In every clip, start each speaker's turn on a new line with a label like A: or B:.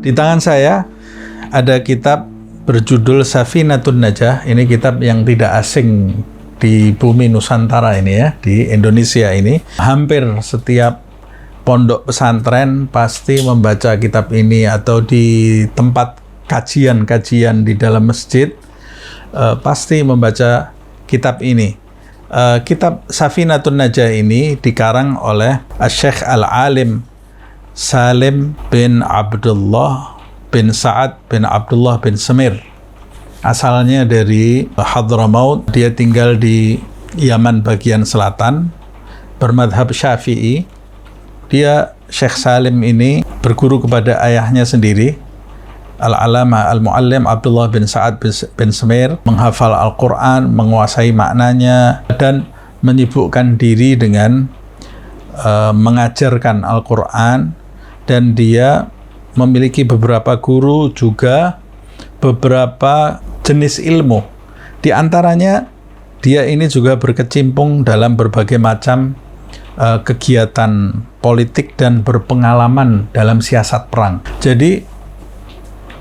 A: Di tangan saya ada kitab berjudul Safinatun Najah. Ini kitab yang tidak asing di bumi Nusantara ini ya, di Indonesia ini. Hampir setiap pondok pesantren pasti membaca kitab ini, atau di tempat kajian-kajian di dalam masjid pasti membaca kitab ini. Kitab Safinatun Najah ini dikarang oleh Syekh Al-Alim Salim bin Abdullah bin Sa'ad bin Abdullah bin Semir. Asalnya dari Hadramaut, dia tinggal di Yaman bagian selatan, bermadhab Syafi'i. Dia, Syekh Salim ini, berguru kepada ayahnya sendiri, Al-Alama Al-Muallim Abdullah bin Sa'ad bin Semir, menghafal Al-Quran, menguasai maknanya, dan menyibukkan diri dengan mengajarkan Al-Quran. Dan dia memiliki beberapa guru, juga beberapa jenis ilmu. Di antaranya, dia ini juga berkecimpung dalam berbagai macam kegiatan politik dan berpengalaman dalam siasat perang. Jadi,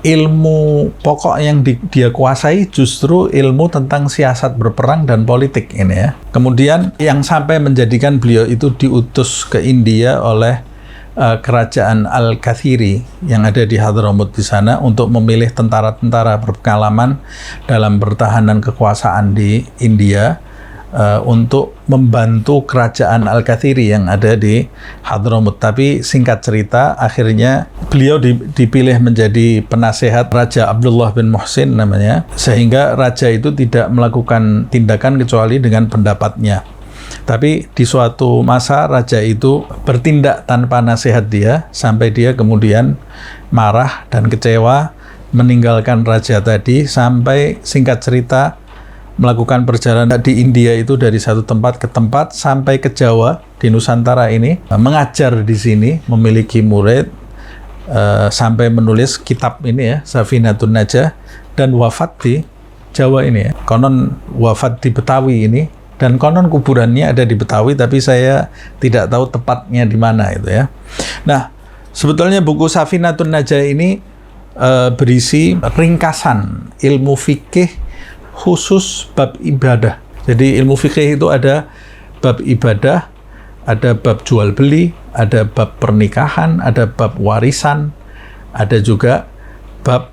A: ilmu pokok yang dia kuasai justru ilmu tentang siasat berperang dan politik ini ya. Kemudian yang sampai menjadikan beliau itu diutus ke India oleh kerajaan Al-Kathiri yang ada di Hadramaut di sana untuk memilih tentara-tentara berpengalaman dalam pertahanan kekuasaan di India untuk membantu kerajaan Al-Kathiri yang ada di Hadramaut. Tapi singkat cerita, akhirnya beliau dipilih menjadi penasehat Raja Abdullah bin Muhsin namanya, sehingga raja itu tidak melakukan tindakan kecuali dengan pendapatnya. Tapi di suatu masa raja itu bertindak tanpa nasihat dia, sampai dia kemudian marah dan kecewa, meninggalkan raja tadi, sampai singkat cerita melakukan perjalanan di India itu dari satu tempat ke tempat sampai ke Jawa di Nusantara ini, mengajar di sini, memiliki murid, sampai menulis kitab ini ya, Safinatun Najah, dan wafat di Jawa ini ya. Konon wafat di Betawi ini, dan konon kuburannya ada di Betawi, tapi saya tidak tahu tepatnya di mana itu ya. Nah, sebetulnya buku Safinatun Najah ini berisi ringkasan ilmu fikih khusus bab ibadah. Jadi ilmu fikih itu ada bab ibadah, ada bab jual beli, ada bab pernikahan, ada bab warisan, ada juga bab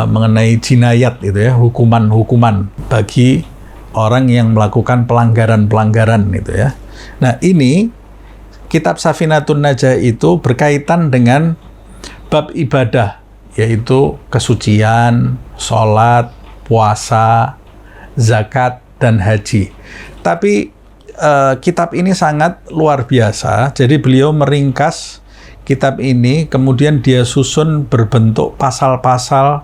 A: mengenai jinayat itu ya, hukuman-hukuman bagi orang yang melakukan pelanggaran-pelanggaran itu ya. Nah, ini kitab Safinatun Najah itu berkaitan dengan bab ibadah, yaitu kesucian, sholat, puasa, zakat, dan haji. Tapi kitab ini sangat luar biasa. Jadi beliau meringkas kitab ini, kemudian dia susun berbentuk pasal-pasal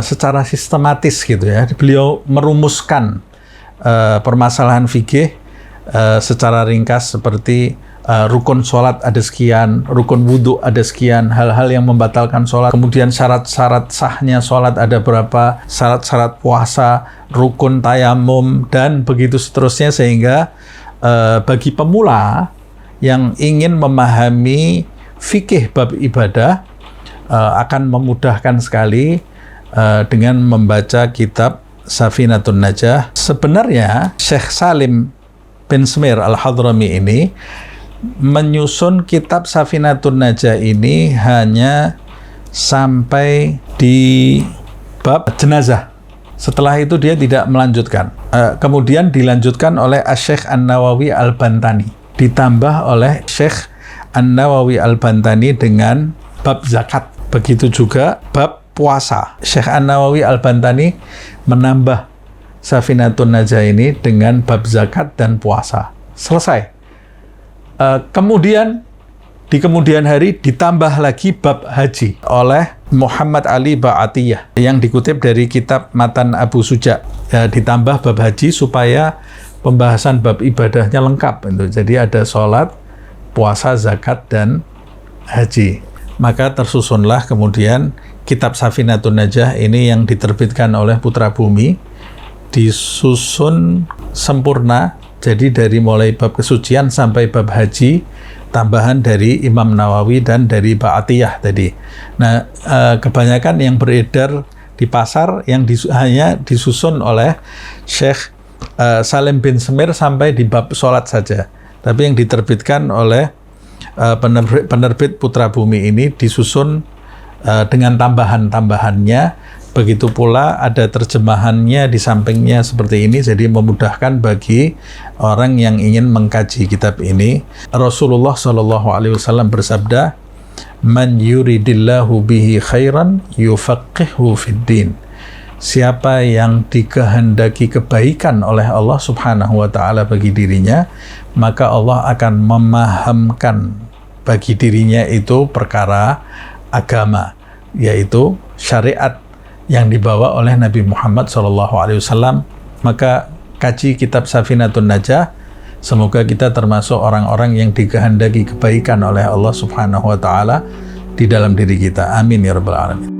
A: secara sistematis gitu ya. Beliau merumuskan permasalahan fikih secara ringkas, seperti rukun sholat ada sekian, rukun wudhu ada sekian, hal-hal yang membatalkan sholat, kemudian syarat-syarat sahnya sholat ada berapa, syarat-syarat puasa, rukun tayamum, dan begitu seterusnya, sehingga bagi pemula yang ingin memahami fikih bab ibadah akan memudahkan sekali dengan membaca kitab Safinatun Najah. Sebenarnya Syekh Salim bin Semir Al-Hadrami ini menyusun kitab Safinatun Najah ini hanya sampai di bab jenazah. Setelah itu dia tidak melanjutkan. Kemudian dilanjutkan oleh Syekh An-Nawawi Al-Bantani, ditambah oleh Syekh An-Nawawi Al-Bantani dengan bab zakat. Begitu juga bab puasa. Syekh An-Nawawi Al-Bantani menambah Safinatun Najah ini dengan bab zakat dan puasa. Selesai. Kemudian di kemudian hari ditambah lagi bab haji oleh Muhammad Ali Ba'atiyah yang dikutip dari kitab Matan Abu Suja. Ditambah bab haji supaya pembahasan bab ibadahnya lengkap. Jadi ada sholat, puasa, zakat, dan haji. Maka tersusunlah kemudian kitab Safinatun Najah ini yang diterbitkan oleh Putra Bumi, disusun sempurna. Jadi dari mulai bab kesucian sampai bab haji tambahan dari Imam Nawawi dan dari Ba'atiyah tadi. Nah, kebanyakan yang beredar di pasar yang hanya disusun oleh Syekh Salim bin Semir sampai di bab sholat saja. Tapi yang diterbitkan oleh penerbit Putra Bumi ini disusun dengan tambahan-tambahannya. Begitu pula ada terjemahannya di sampingnya seperti ini, jadi memudahkan bagi orang yang ingin mengkaji kitab ini. Rasulullah SAW bersabda, "Man yuridillahu bihi khairan yufaqihu fid din." Siapa yang dikehendaki kebaikan oleh Allah Subhanahu wa taala bagi dirinya, maka Allah akan memahamkan bagi dirinya itu perkara agama, yaitu syariat yang dibawa oleh Nabi Muhammad SAW. Maka kaji kitab Safinatun Najah, semoga kita termasuk orang-orang yang dikehendaki kebaikan oleh Allah Subhanahu wa taala di dalam diri kita. Amin ya rabbal alamin.